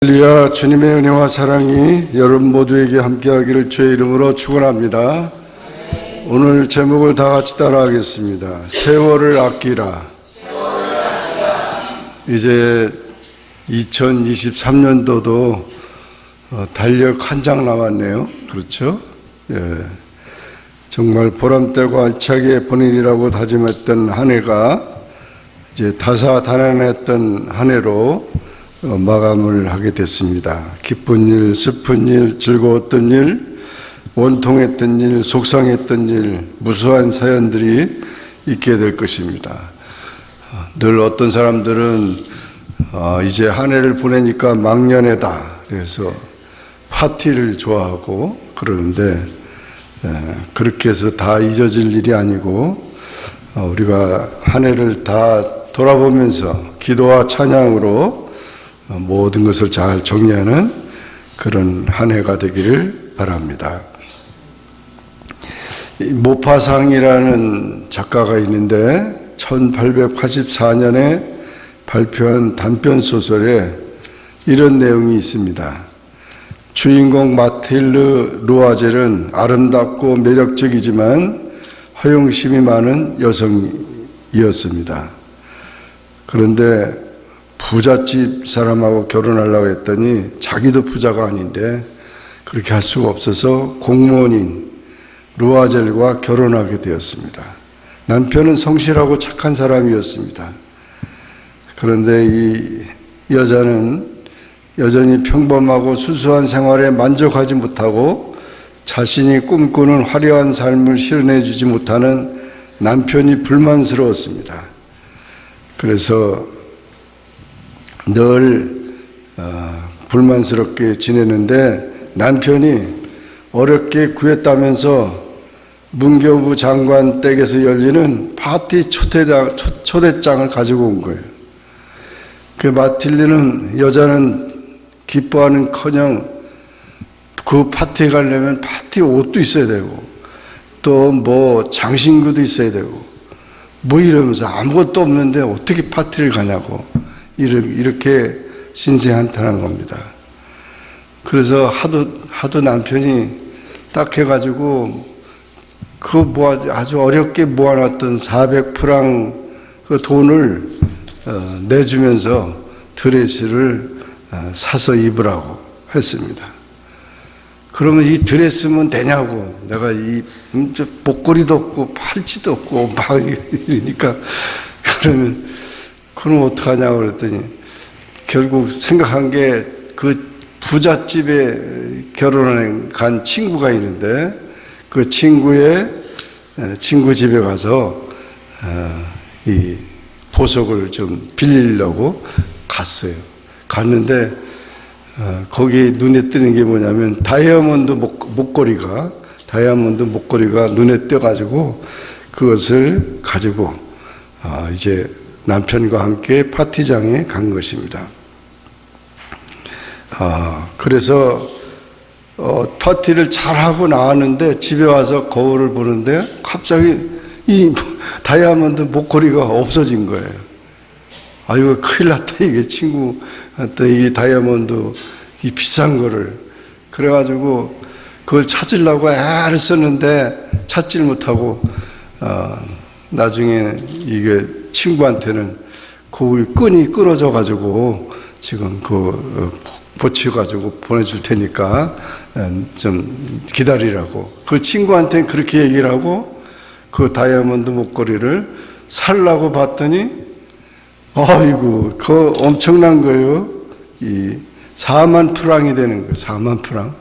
할렐루야. 주님의 은혜와 사랑이 여러분 모두에게 함께하기를 주의 이름으로 축원합니다. 오늘 제목을 다 같이 따라하겠습니다. 세월을 아끼라. 이제 2023년도도 달력 한 장 남았네요. 그렇죠? 예. 정말 보람되고 알차게 보내리라고 다짐했던 한 해가 이제 다사다난했던 한 해로 마감을 하게 됐습니다. 기쁜 일, 슬픈 일, 즐거웠던 일, 원통했던 일, 속상했던 일, 무수한 사연들이 있게 될 것입니다. 늘 어떤 사람들은 이제 한 해를 보내니까 막년회다, 그래서 파티를 좋아하고 그러는데 그렇게 해서 다 잊어질 일이 아니고 우리가 한 해를 다 돌아보면서 기도와 찬양으로 모든 것을 잘 정리하는 그런 한 해가 되기를 바랍니다. 모파상이라는 작가가 있는데 1884년에 발표한 단편소설에 이런 내용이 있습니다. 주인공 마틸르 루아젤은 아름답고 매력적이지만 허영심이 많은 여성이었습니다. 그런데 부잣집 사람하고 결혼하려고 했더니 자기도 부자가 아닌데 그렇게 할 수가 없어서 공무원인 루아젤과 결혼하게 되었습니다. 남편은 성실하고 착한 사람이었습니다. 그런데 이 여자는 여전히 평범하고 수수한 생활에 만족하지 못하고 자신이 꿈꾸는 화려한 삶을 실현해 주지 못하는 남편이 불만스러웠습니다. 그래서 늘 불만스럽게 지내는데 남편이 어렵게 구했다면서 문교부 장관 댁에서 열리는 파티 초대장을 가지고 온 거예요. 그 마틸리는 여자는 기뻐하는커녕 그 파티에 가려면 파티 옷도 있어야 되고 또 뭐 장신구도 있어야 되고 뭐 이러면서 아무것도 없는데 어떻게 파티를 가냐고 이렇게 신세한탄한 겁니다. 그래서 하도 남편이 딱 해가지고 그 아주 어렵게 모아놨던 400프랑 그 돈을 내주면서 드레스를 사서 입으라고 했습니다. 그러면 이 드레스면 되냐고, 내가 이 목걸이도 없고 팔찌도 없고 막 이러니까 그럼 어떡하냐고 그랬더니 결국 생각한 게 그 부잣집에 결혼에 간 친구가 있는데 그 친구의 친구 집에 가서 이 보석을 좀 빌리려고 갔어요. 갔는데 거기 눈에 띄는 게 뭐냐면 다이아몬드 목걸이가 눈에 띄어가지고 그것을 가지고 이제 남편과 함께 파티장에 간 것입니다. 그래서 파티를 잘하고 나왔는데 집에 와서 거울을 보는데 갑자기 이 다이아몬드 목걸이가 없어진 거예요. 아이고 큰일 났다, 이게 친구한테 이 다이아몬드 이 비싼 거를. 그래가지고 그걸 찾으려고 애를 썼는데 찾질 못하고 나중에 이게 친구한테는 그 끈이 끊어져 가지고 지금 고쳐가지고 보내줄 테니까 좀 기다리라고. 그 친구한테는 그렇게 얘기를 하고 그 다이아몬드 목걸이를 살라고 봤더니 아이고 그 엄청난 거예요. 이 4만 프랑이 되는 거예요. 4만 프랑.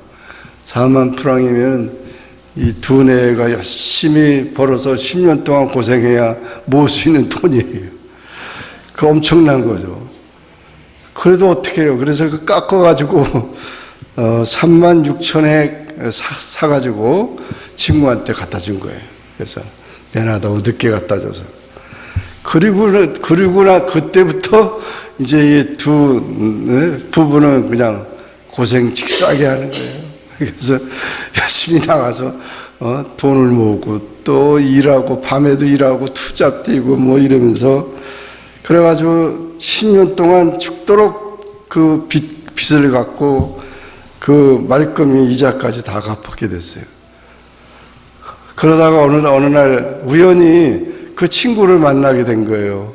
4만 프랑이면 이 두뇌가 열심히 벌어서 10년 동안 고생해야 모을 수 있는 돈이에요. 그 엄청난 거죠. 그래도 어떻게 해요? 그래서 그 깎아가지고 3만 6천에 사가지고 친구한테 갖다 준 거예요. 그래서 미안하다고 늦게 갖다 줘서. 그리고나 그때부터 이제 이 두 부부는 그냥 고생 직사하게 하는 거예요. 그래서 열심히 나가서 돈을 모으고 또 일하고 밤에도 일하고 투잡 뛰고 뭐 이러면서 그래가지고 10년 동안 죽도록 그 빚을 갚고 그 말끔히 이자까지 다 갚게 됐어요. 그러다가 어느 날 우연히 그 친구를 만나게 된 거예요.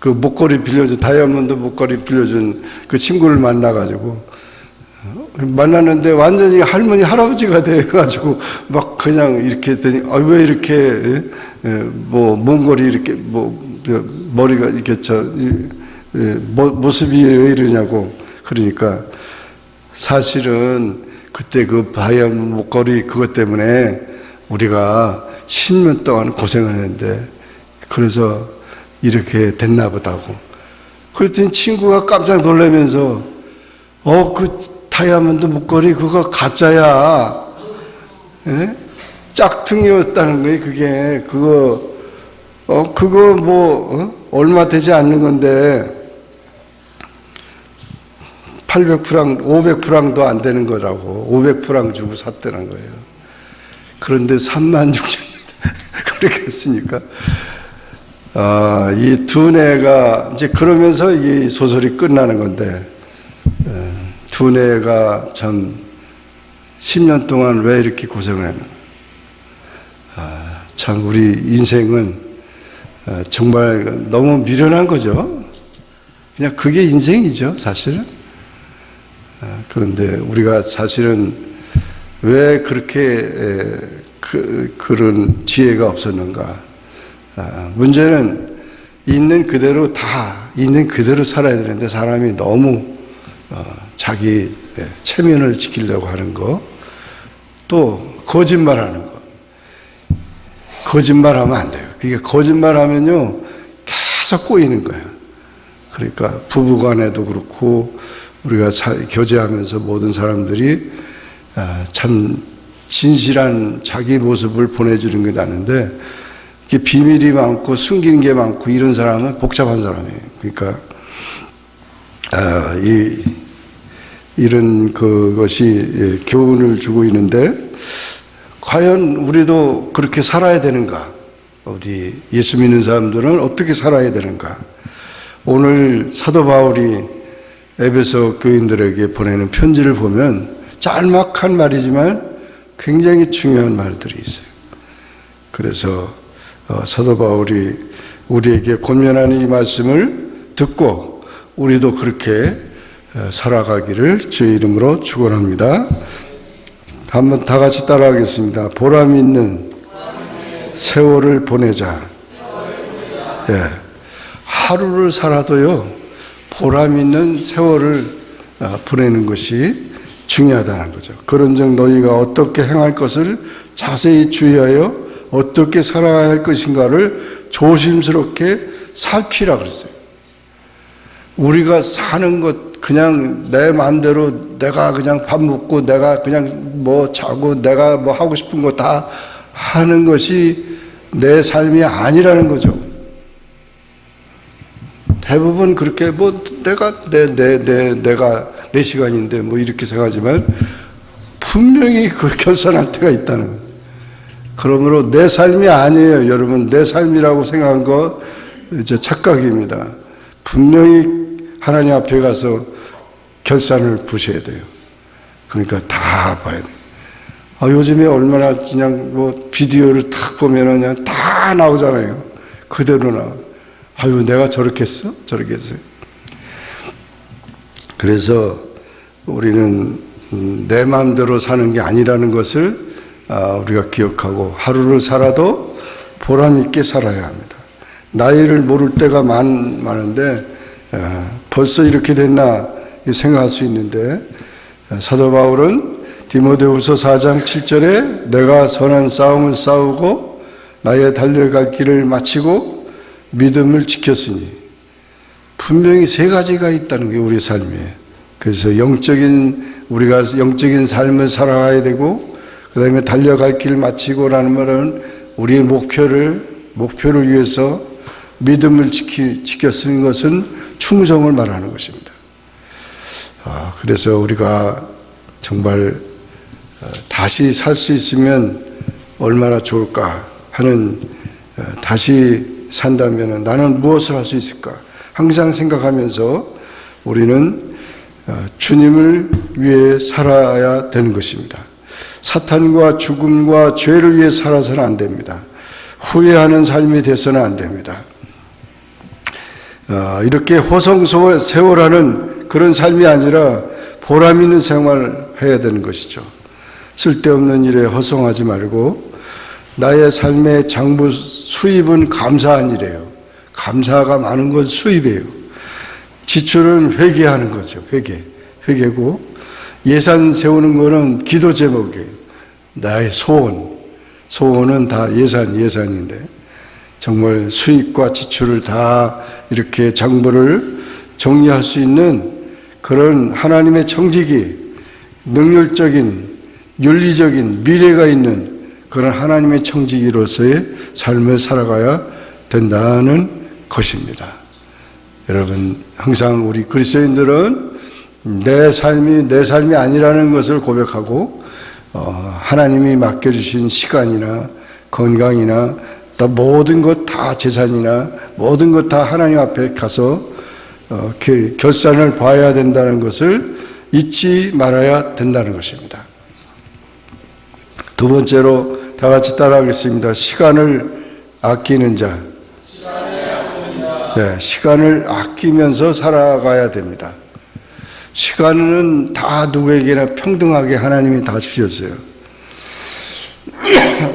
그 목걸이 빌려준, 다이아몬드 목걸이 빌려준 그 친구를 만나가지고 만났는데 완전히 할머니 할아버지가 돼가지고 막 그냥 이렇게 했더니 왜 이렇게 뭐 몸걸이 이렇게 뭐 머리가 이렇게 모습이 왜 이러냐고. 그러니까 사실은 그때 그 다이아몬드 목걸이 그것 때문에 우리가 10년 동안 고생을 했는데 그래서 이렇게 됐나 보다고. 그랬더니 친구가 깜짝 놀라면서 그 다이아몬드 목걸이 그거 가짜야. 예? 짝퉁이었다는 거예요. 그게 그거 뭐 얼마 되지 않는 건데 800프랑 500프랑도 안 되는 거라고. 500프랑 주고 샀다는 거예요. 그런데 36,000원 그렇게 했으니까 이 두뇌가 이제 그러면서 이 소설이 끝나는 건데 두뇌가 참 10년 동안 왜 이렇게 고생을 했나. 참 우리 인생은 정말 너무 미련한 거죠. 그냥 그게 인생이죠, 사실은. 그런데 우리가 사실은 왜 그렇게 그런 지혜가 없었는가. 문제는 있는 그대로 살아야 되는데 사람이 너무 자기 체면을 지키려고 하는 거, 또 거짓말하는 거. 거짓말하면 안 돼요. 그게 거짓말하면요 계속 꼬이는 거예요. 그러니까 부부간에도 그렇고 우리가 교제하면서 모든 사람들이 참 진실한 자기 모습을 보내주는 게 나는데 비밀이 많고 숨기는 게 많고 이런 사람은 복잡한 사람이에요. 그러니까 이런 그것이 교훈을 주고 있는데 과연 우리도 그렇게 살아야 되는가? 우리 예수 믿는 사람들은 어떻게 살아야 되는가? 오늘 사도 바울이 에베소 교인들에게 보내는 편지를 보면 짤막한 말이지만 굉장히 중요한 말들이 있어요. 그래서 사도 바울이 우리에게 권면하는 이 말씀을 듣고 우리도 그렇게 살아가기를 주의 이름으로 축원합니다. 한번 다 같이 따라하겠습니다. 보람 있는 세월을 보내자. 예. 하루를 살아도요, 보람 있는 세월을 보내는 것이 중요하다는 거죠. 그런즉 너희가 어떻게 행할 것을 자세히 주의하여 어떻게 살아야 할 것인가를 조심스럽게 살피라 그랬어요. 우리가 사는 것 그냥 내 마음대로 내가 그냥 밥 먹고 내가 그냥 뭐 자고 내가 뭐 하고 싶은 거 다 하는 것이 내 삶이 아니라는 거죠. 대부분 그렇게 뭐 내가 내 시간인데 뭐 이렇게 생각하지만 분명히 그 결산할 때가 있다는 거예요. 그러므로 내 삶이 아니에요. 여러분, 내 삶이라고 생각한 거 이제 착각입니다. 분명히 하나님 앞에 가서 결산을 보셔야 돼요. 그러니까 다 봐야 돼요. 요즘에 얼마나 그냥 뭐 비디오를 탁 보면은 그냥 다 나오잖아요. 그대로 나와. 내가 저렇게 했어? 저렇게 했어요. 그래서 우리는 내 마음대로 사는 게 아니라는 것을 우리가 기억하고 하루를 살아도 보람 있게 살아야 합니다. 나이를 모를 때가 많은데 벌써 이렇게 됐나 생각할 수 있는데 사도 바울은 디모데후서 4장 7절에 내가 선한 싸움을 싸우고 나의 달려갈 길을 마치고 믿음을 지켰으니 분명히 세 가지가 있다는 게 우리 삶에. 그래서 우리가 영적인 삶을 살아가야 되고 그 다음에 달려갈 길을 마치고라는 말은 우리의 목표를 위해서 믿음을 지켰으는 것은 충성을 말하는 것입니다. 그래서 우리가 정말 다시 살 수 있으면 얼마나 좋을까 하는, 다시 산다면 나는 무엇을 할 수 있을까 항상 생각하면서 우리는 주님을 위해 살아야 되는 것입니다. 사탄과 죽음과 죄를 위해 살아서는 안 됩니다. 후회하는 삶이 돼서는 안 됩니다. 이렇게 호성세월하는 그런 삶이 아니라 보람 있는 생활을 해야 되는 것이죠. 쓸데없는 일에 허송하지 말고 나의 삶의 장부 수입은 감사한 일이에요. 감사가 많은 건 수입이에요. 지출은 회개하는 거죠. 회개고 예산 세우는 거는 기도 제목이에요. 나의 소원은 다 예산인데 정말 수입과 지출을 다 이렇게 장부를 정리할 수 있는 그런 하나님의 청지기, 능률적인, 윤리적인 미래가 있는 그런 하나님의 청지기로서의 삶을 살아가야 된다는 것입니다. 여러분, 항상 우리 그리스도인들은 내 삶이 아니라는 것을 고백하고 하나님이 맡겨주신 시간이나 건강이나 또 모든 것 다 재산이나 모든 것 다 하나님 앞에 가서 결산을 봐야 된다는 것을 잊지 말아야 된다는 것입니다. 두 번째로 다 같이 따라하겠습니다. 시간을 아끼는 자. 네, 시간을 아끼면서 살아가야 됩니다. 시간은 다 누구에게나 평등하게 하나님이 다 주셨어요.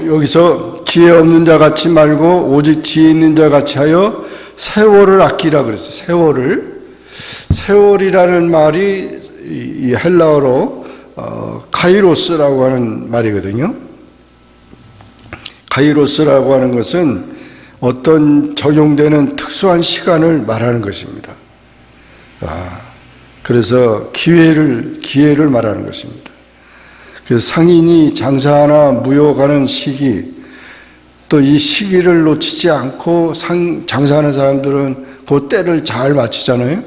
여기서 지혜 없는 자 같이 말고 오직 지혜 있는 자 같이 하여 세월을 아끼라 그랬어요. 세월이라는 말이 이 헬라어로 카이로스라고 하는 말이거든요. 카이로스라고 하는 것은 어떤 적용되는 특수한 시간을 말하는 것입니다. 그래서 기회를 말하는 것입니다. 그래서 상인이 장사하나 무역하는 시기, 또 이 시기를 놓치지 않고 장사하는 사람들은 그 때를 잘 맞추잖아요.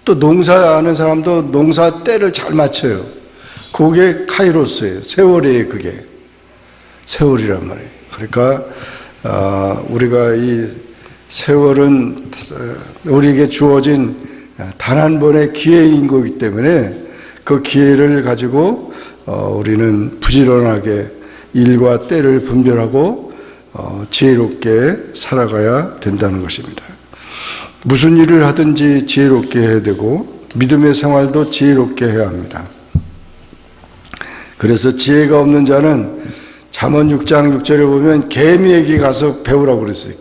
또 농사하는 사람도 농사 때를 잘 맞춰요. 그게 카이로스예요. 세월이에요. 그게 세월이란 말이에요. 그러니까 우리가 이 세월은 우리에게 주어진 단 한 번의 기회인 거기 때문에 그 기회를 가지고 우리는 부지런하게 일과 때를 분별하고 지혜롭게 살아가야 된다는 것입니다. 무슨 일을 하든지 지혜롭게 해야 되고 믿음의 생활도 지혜롭게 해야 합니다. 그래서 지혜가 없는 자는 잠언 6장 6절에 보면 개미에게 가서 배우라고 그랬어요.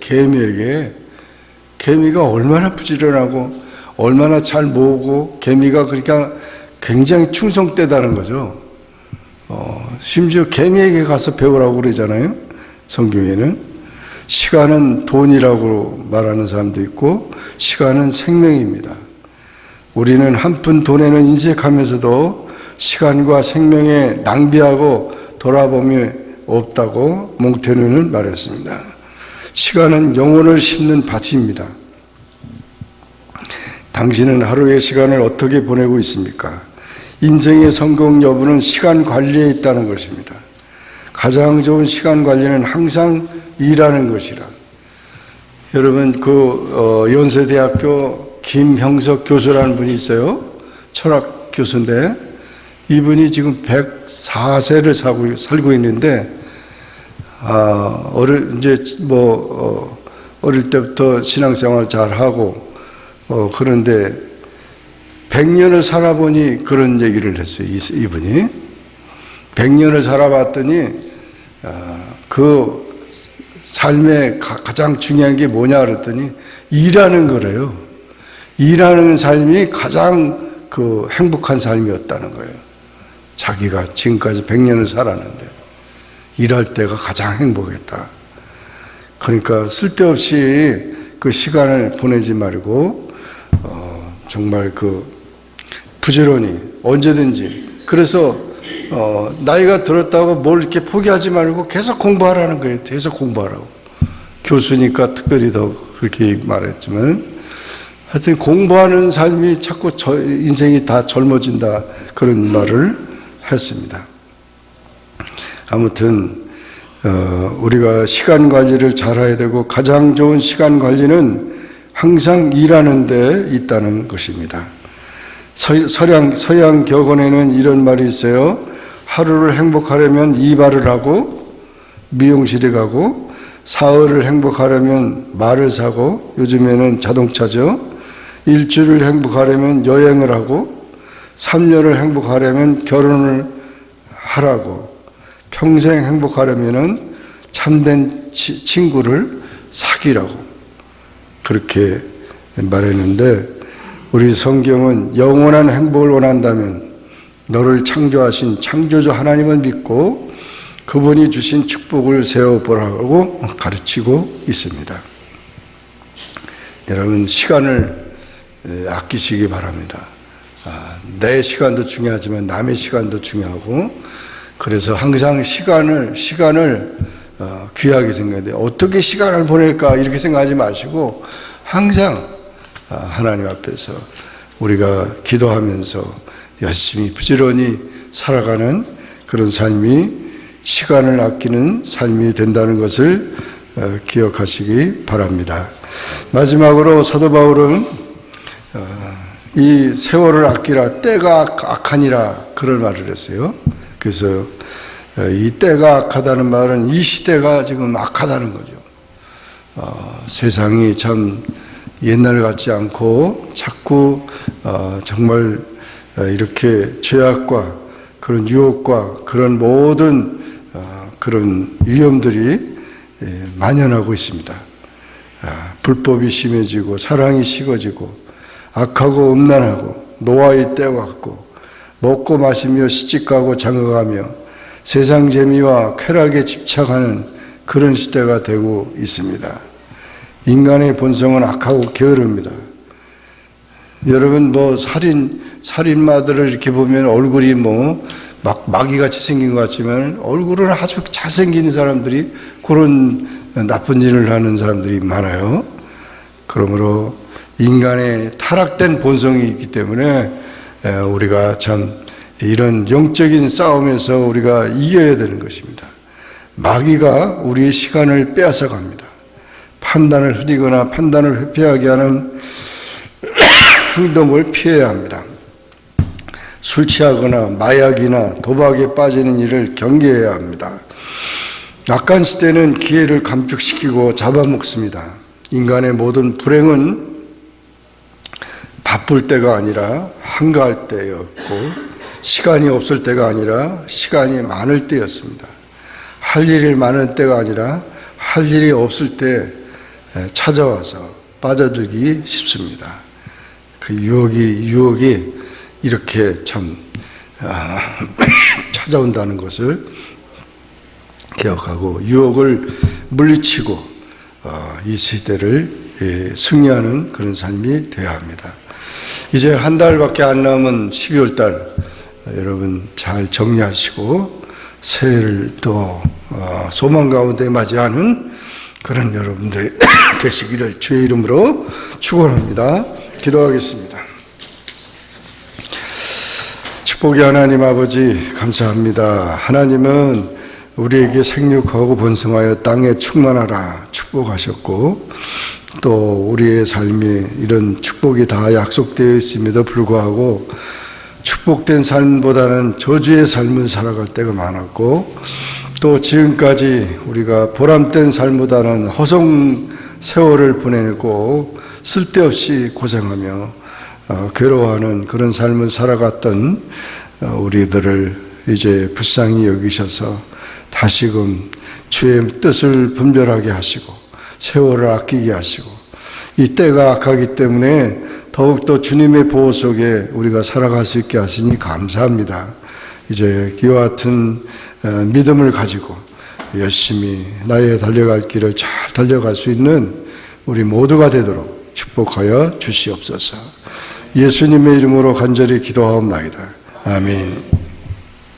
개미가 얼마나 부지런하고 얼마나 잘 모으고 개미가 그러니까 굉장히 충성되다는 거죠. 심지어 개미에게 가서 배우라고 그러잖아요. 성경에는 시간은 돈이라고 말하는 사람도 있고 시간은 생명입니다. 우리는 한 푼 돈에는 인색하면서도 시간과 생명에 낭비하고 돌아봄이 없다고 몽테누는 말했습니다. 시간은 영혼을 심는 밭입니다. 당신은 하루의 시간을 어떻게 보내고 있습니까? 인생의 성공 여부는 시간 관리에 있다는 것입니다. 가장 좋은 시간 관리는 항상 일하는 것이라. 여러분 연세대학교 김형석 교수라는 분이 있어요. 철학 교수인데 이분이 지금 104세를 살고 있는데 어릴 때부터 신앙생활 잘 하고 그런데 100년을 살아보니 그런 얘기를 했어요. 이분이 100년을 살아봤더니 그 삶의 가장 중요한 게 뭐냐 그랬더니 일하는 거래요. 일하는 삶이 가장 행복한 삶이었다는 거예요. 자기가 지금까지 100년을 살았는데 일할 때가 가장 행복했다. 그러니까 쓸데없이 그 시간을 보내지 말고 정말 부지런히 언제든지 그래서 나이가 들었다고 뭘 이렇게 포기하지 말고 계속 공부하라는 거예요. 계속 공부하라고. 교수니까 특별히 더 그렇게 말했지만 하여튼 공부하는 삶이 자꾸 인생이 다 젊어진다 그런 말을 했습니다. 아무튼 우리가 시간 관리를 잘해야 되고 가장 좋은 시간 관리는 항상 일하는 데 있다는 것입니다. 서양 격언에는 이런 말이 있어요. 하루를 행복하려면 이발을 하고 미용실에 가고, 사흘을 행복하려면 말을 사고, 요즘에는 자동차죠. 일주일을 행복하려면 여행을 하고, 3년을 행복하려면 결혼을 하라고, 평생 행복하려면 참된 친구를 사귀라고 그렇게 말했는데, 우리 성경은 영원한 행복을 원한다면 너를 창조하신 창조주 하나님을 믿고 그분이 주신 축복을 세워보라고 가르치고 있습니다. 여러분, 시간을 아끼시기 바랍니다. 내 시간도 중요하지만 남의 시간도 중요하고, 그래서 항상 시간을 귀하게 생각해야 돼요. 어떻게 시간을 보낼까 이렇게 생각하지 마시고, 항상 하나님 앞에서 우리가 기도하면서 열심히 부지런히 살아가는 그런 삶이 시간을 아끼는 삶이 된다는 것을 기억하시기 바랍니다. 마지막으로 사도 바울은 이 세월을 아끼라, 때가 악하니라, 그런 말을 했어요. 그래서 이 때가 악하다는 말은 이 시대가 지금 악하다는 거죠. 세상이 참 옛날 같지 않고 자꾸 정말 이렇게 죄악과 그런 유혹과 그런 모든 그런 위험들이 만연하고 있습니다. 불법이 심해지고 사랑이 식어지고 악하고 음란하고 노아의 때와 같고 먹고 마시며 시집가고 장가가며 세상 재미와 쾌락에 집착하는 그런 시대가 되고 있습니다. 인간의 본성은 악하고 게으릅니다. 여러분, 살인마들을 이렇게 보면 얼굴이 마귀같이 생긴 것 같지만 얼굴은 아주 잘생긴 사람들이 그런 나쁜 일을 하는 사람들이 많아요. 그러므로 인간의 타락된 본성이 있기 때문에 우리가 참 이런 영적인 싸움에서 우리가 이겨야 되는 것입니다. 마귀가 우리의 시간을 빼앗아 갑니다. 판단을 흐리거나 판단을 회피하게 하는 행동을 피해야 합니다. 술 취하거나 마약이나 도박에 빠지는 일을 경계해야 합니다. 악한 시대는 기회를 감축시키고 잡아먹습니다. 인간의 모든 불행은 바쁠 때가 아니라 한가할 때였고, 시간이 없을 때가 아니라 시간이 많을 때였습니다. 할 일이 많을 때가 아니라 할 일이 없을 때 찾아와서 빠져들기 쉽습니다. 그 유혹이 이렇게 참 찾아온다는 것을 기억하고 유혹을 물리치고 이 시대를 승리하는 그런 삶이 되어야 합니다. 이제 한 달밖에 안 남은 12월 달, 여러분 잘 정리하시고 새해를 또 소망 가운데 맞이하는 그런 여러분들이 되시기를 주의 이름으로 축원합니다. 기도하겠습니다. 축복의 하나님 아버지, 감사합니다. 하나님은 우리에게 생육하고 번성하여 땅에 충만하라 축복하셨고, 또 우리의 삶에 이런 축복이 다 약속되어 있음에도 불구하고 축복된 삶보다는 저주의 삶을 살아갈 때가 많았고, 또 지금까지 우리가 보람된 삶보다는 허송 세월을 보내고 쓸데없이 고생하며 괴로워하는 그런 삶을 살아갔던 우리들을 이제 불쌍히 여기셔서 다시금 주의 뜻을 분별하게 하시고 세월을 아끼게 하시고, 이 때가 악하기 때문에 더욱더 주님의 보호 속에 우리가 살아갈 수 있게 하시니 감사합니다. 이제 이와 같은 믿음을 가지고 열심히 나의 달려갈 길을 잘 달려갈 수 있는 우리 모두가 되도록 축복하여 주시옵소서. 예수님의 이름으로 간절히 기도하옵나이다. 아멘.